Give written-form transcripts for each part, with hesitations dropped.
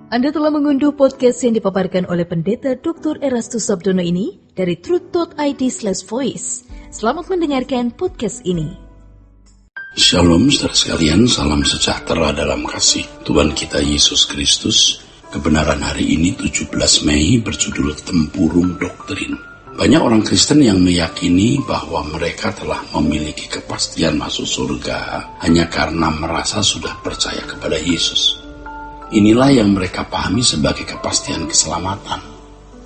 Anda telah mengunduh podcast yang dipaparkan oleh Pendeta Dr. Erastus Sabdono ini dari truth.id/voice. Selamat mendengarkan podcast ini. Shalom saudara sekalian, salam sejahtera dalam kasih Tuhan kita Yesus Kristus. Kebenaran hari ini 17 Mei berjudul Tempurung Doktrin. Banyak orang Kristen yang meyakini bahwa mereka telah memiliki kepastian masuk surga hanya karena merasa sudah percaya kepada Yesus. Inilah yang mereka pahami sebagai kepastian keselamatan.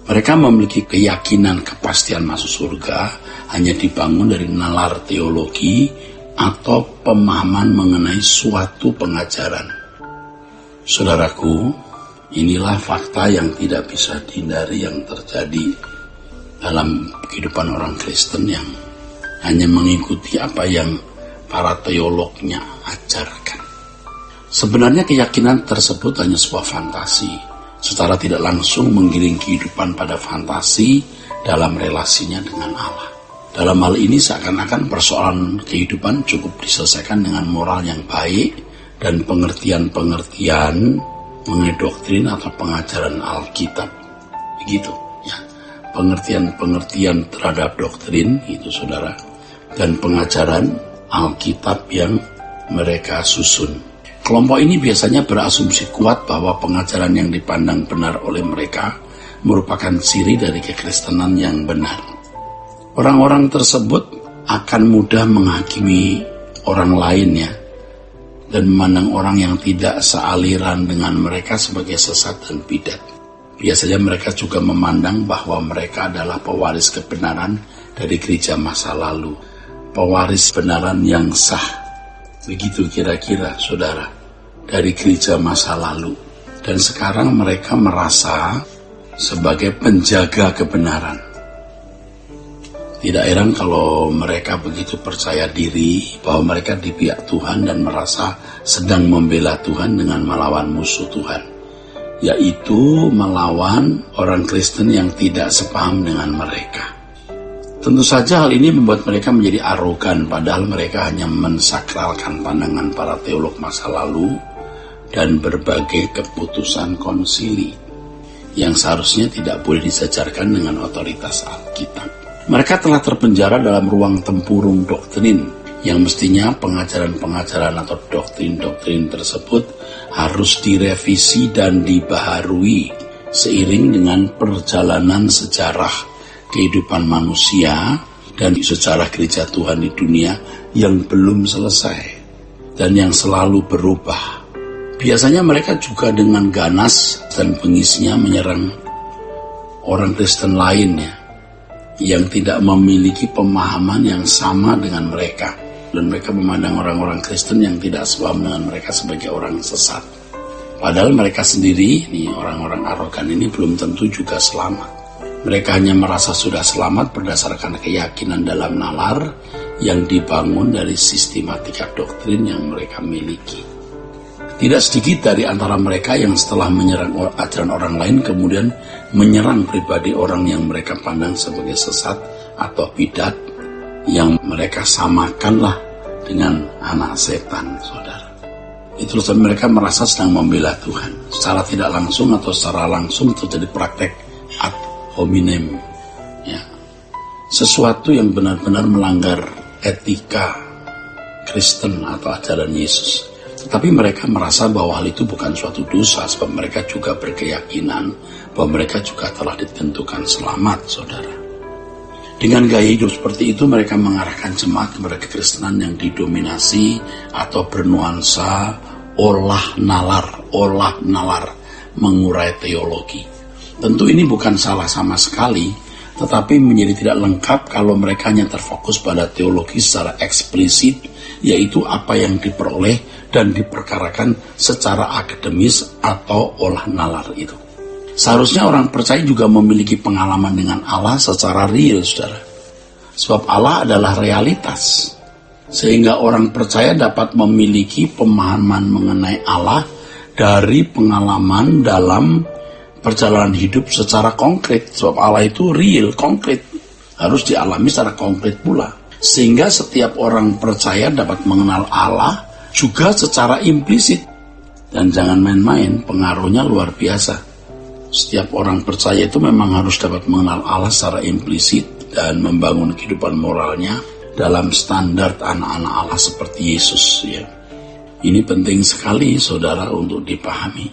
Mereka memiliki keyakinan kepastian masuk surga hanya dibangun dari nalar teologi atau pemahaman mengenai suatu pengajaran. Saudaraku, inilah fakta yang tidak bisa dihindari yang terjadi dalam kehidupan orang Kristen yang hanya mengikuti apa yang para teolognya ajarkan. Sebenarnya keyakinan tersebut hanya sebuah fantasi, secara tidak langsung menggiring kehidupan pada fantasi dalam relasinya dengan Allah. Dalam hal ini seakan-akan persoalan kehidupan cukup diselesaikan dengan moral yang baik dan pengertian-pengertian mengenai doktrin atau pengajaran Alkitab. Begitu ya, pengertian-pengertian terhadap doktrin itu saudara, dan pengajaran Alkitab yang mereka susun. Kelompok ini biasanya berasumsi kuat bahwa pengajaran yang dipandang benar oleh mereka merupakan ciri dari kekristenan yang benar. Orang-orang tersebut akan mudah menghakimi orang lain ya, dan memandang orang yang tidak sealiran dengan mereka sebagai sesat dan bidat. Biasanya mereka juga memandang bahwa mereka adalah pewaris kebenaran dari gereja masa lalu, pewaris kebenaran yang sah. Begitu kira-kira saudara, dari gereja masa lalu. Dan sekarang mereka merasa sebagai penjaga kebenaran. Tidak heran kalau mereka begitu percaya diri bahwa mereka di pihak Tuhan dan merasa sedang membela Tuhan dengan melawan musuh Tuhan, yaitu melawan orang Kristen yang tidak sepaham dengan mereka. Tentu saja hal ini membuat mereka menjadi arogan, padahal mereka hanya mensakralkan pandangan para teolog masa lalu dan berbagai keputusan konsili yang seharusnya tidak boleh disejarkan dengan otoritas Alkitab. Mereka telah terpenjara dalam ruang tempurung doktrin yang mestinya pengajaran-pengajaran atau doktrin-doktrin tersebut harus direvisi dan dibaharui seiring dengan perjalanan sejarah kehidupan manusia dan sejarah gereja Tuhan di dunia yang belum selesai dan yang selalu berubah. Biasanya mereka juga dengan ganas dan bengisnya menyerang orang Kristen lainnya yang tidak memiliki pemahaman yang sama dengan mereka, dan mereka memandang orang-orang Kristen yang tidak sepaham dengan mereka sebagai orang sesat. Padahal mereka sendiri, orang-orang arogan ini belum tentu juga selamat. Mereka hanya merasa sudah selamat berdasarkan keyakinan dalam nalar yang dibangun dari sistematika doktrin yang mereka miliki. Tidak sedikit dari antara mereka yang setelah menyerang ajaran orang lain kemudian menyerang pribadi orang yang mereka pandang sebagai sesat atau bidat, yang mereka samakanlah dengan anak setan, saudara. Itu mereka merasa sedang membela Tuhan. Secara tidak langsung atau secara langsung terjadi praktek ad hominem, ya, sesuatu yang benar-benar melanggar etika Kristen atau ajaran Yesus. Tetapi mereka merasa bahwa hal itu bukan suatu dosa, sebab mereka juga berkeyakinan bahwa mereka juga telah ditentukan selamat, saudara. Dengan gaya hidup seperti itu, mereka mengarahkan jemaat kepada kekristenan yang didominasi atau bernuansa olah nalar, mengurai teologi. Tentu ini bukan salah sama sekali, tetapi menjadi tidak lengkap kalau mereka hanya terfokus pada teologi secara eksplisit, yaitu apa yang diperoleh dan diperkarakan secara akademis atau olah nalar itu. Seharusnya orang percaya juga memiliki pengalaman dengan Allah secara real, saudara. Sebab Allah adalah realitas. Sehingga orang percaya dapat memiliki pemahaman mengenai Allah dari pengalaman dalam perjalanan hidup secara konkret. Sebab Allah itu real, konkret. Harus dialami secara konkret pula. Sehingga setiap orang percaya dapat mengenal Allah juga secara implisit. Dan jangan main-main, pengaruhnya luar biasa. Setiap orang percaya itu memang harus dapat mengenal Allah secara implisit dan membangun kehidupan moralnya dalam standar anak-anak Allah seperti Yesus. Ya. Ini penting sekali, saudara, untuk dipahami.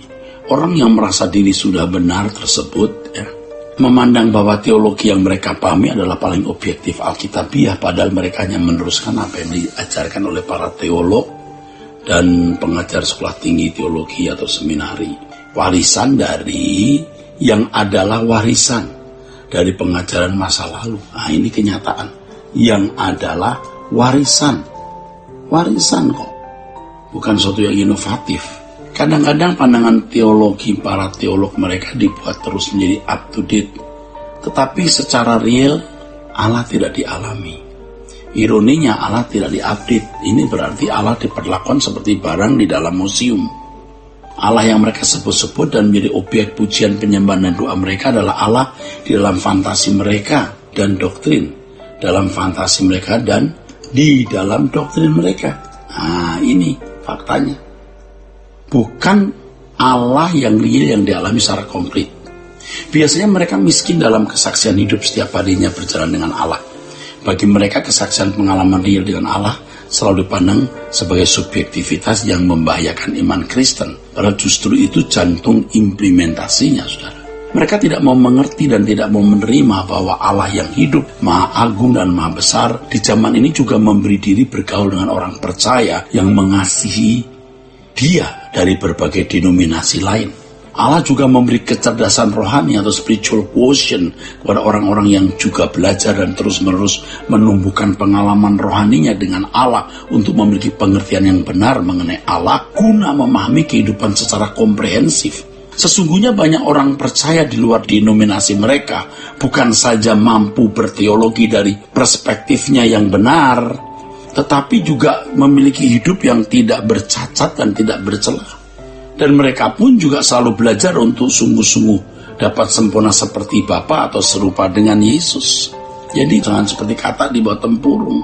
Orang yang merasa diri sudah benar tersebut, ya, memandang bahwa teologi yang mereka pahami adalah paling objektif Alkitabiah, padahal mereka hanya meneruskan apa yang diajarkan oleh para teolog dan pengajar sekolah tinggi teologi atau seminari. Warisan dari yang adalah warisan dari pengajaran masa lalu. Nah, ini kenyataan. Yang adalah warisan. Warisan kok. Bukan sesuatu yang inovatif. Kadang-kadang pandangan teologi para teolog mereka dibuat terus menjadi up to date. Tetapi secara real, Allah tidak dialami. Ironinya Allah tidak diupdate. Ini berarti Allah diperlakukan seperti barang di dalam museum. Allah yang mereka sebut-sebut dan menjadi objek pujian penyembahan dan doa mereka adalah Allah di dalam fantasi mereka dan doktrin. Dalam fantasi mereka dan di dalam doktrin mereka. Nah, ini faktanya. Bukan Allah yang real yang dialami secara komplit. Biasanya mereka miskin dalam kesaksian hidup setiap harinya berjalan dengan Allah. Bagi mereka kesaksian pengalaman real dengan Allah selalu dipandang sebagai subjektivitas yang membahayakan iman Kristen. Padahal justru itu jantung implementasinya, saudara. Mereka tidak mau mengerti dan tidak mau menerima bahwa Allah yang hidup, maha agung dan maha besar, di zaman ini juga memberi diri bergaul dengan orang percaya yang mengasihi Dia dari berbagai denominasi lain. Allah juga memberi kecerdasan rohani atau spiritual quotient kepada orang-orang yang juga belajar dan terus-menerus menumbuhkan pengalaman rohaninya dengan Allah untuk memiliki pengertian yang benar mengenai Allah guna memahami kehidupan secara komprehensif. Sesungguhnya banyak orang percaya di luar denominasi mereka bukan saja mampu berteologi dari perspektifnya yang benar, tetapi juga memiliki hidup yang tidak bercacat dan tidak bercelah. Dan mereka pun juga selalu belajar untuk sungguh-sungguh dapat sempurna seperti Bapa atau serupa dengan Yesus. Jadi jangan seperti kata di bawah tempurung.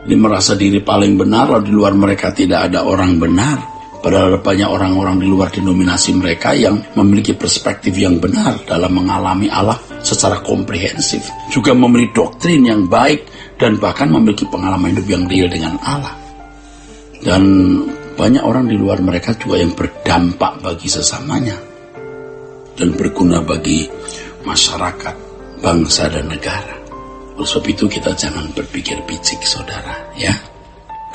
Dia merasa diri paling benar, lalu di luar mereka tidak ada orang benar. Padahal ada banyak orang-orang di luar denominasi mereka yang memiliki perspektif yang benar dalam mengalami Allah secara komprehensif. Juga memiliki doktrin yang baik dan bahkan memiliki pengalaman hidup yang real dengan Allah. Dan banyak orang di luar mereka juga yang berdampak bagi sesamanya dan berguna bagi masyarakat, bangsa, dan negara. Oleh sebab itu kita jangan berpikir picik, saudara, ya.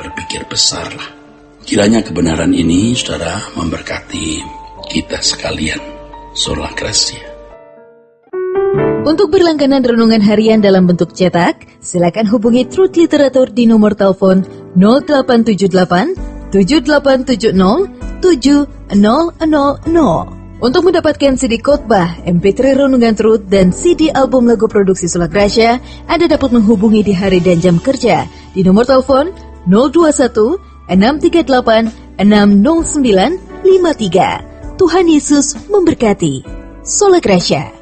Berpikir besarlah. Kiranya kebenaran ini, saudara, memberkati kita sekalian. Sola Gracia. Untuk berlangganan renungan harian dalam bentuk cetak, silakan hubungi Truth Literatur di nomor telepon 0878 7870 7000. Untuk mendapatkan CD khotbah, MP3 renungan Truth, dan CD album lagu produksi Sola Gracia, Anda dapat menghubungi di hari dan jam kerja di nomor telepon 021 638 60953. Tuhan Yesus memberkati. Sola Gracia.